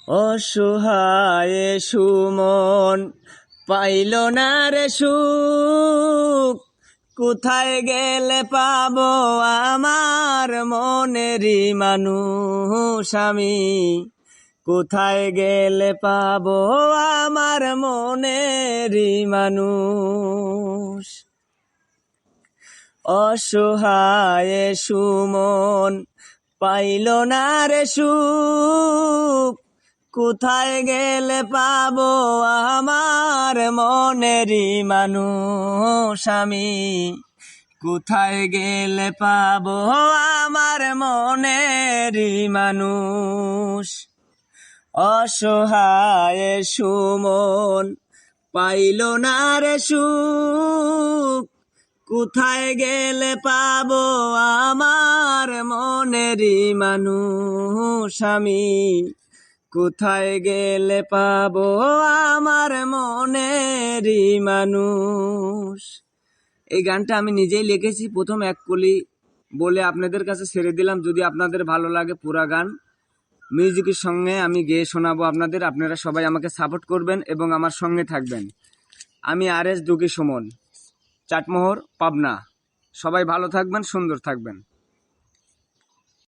অসহায় সুমন পাইল না রে সুখ, কোথায় গেলে পাবো আমার মনেরই মানুষ আমি, কোথায় গেলে পাবো আমার মনেরই মানুষ। অসহায় সুমন পাইল না রে সুখ, কোথায় গেলে পাবো আমার মনেরই মানুষ আমি, কোথায় গেলে পাবো আমার মনেরই মানুষ। অসহায় সুমন পাইল না রে সুখ, কোথায় গেলে পাবো আমার মনেরই মানুষ আমি, কোথায় গেলে পাবো আমার মনেরই মানুষ। এই গানটা আমি নিজেই লিখেছি, প্রথম এক কলি বলে আপনাদের কাছে ছেড়ে দিলাম। যদি আপনাদের ভালো লাগে পুরা গান মিউজিকের সঙ্গে আমি গেয়ে শোনাবো আপনাদের। আপনারা সবাই আমাকে সাপোর্ট করবেন এবং আমার সঙ্গে থাকবেন। আমি RS ডুকি সুমন, চাটমোহর, পাবনা। সবাই ভালো থাকবেন, সুন্দর থাকবেন।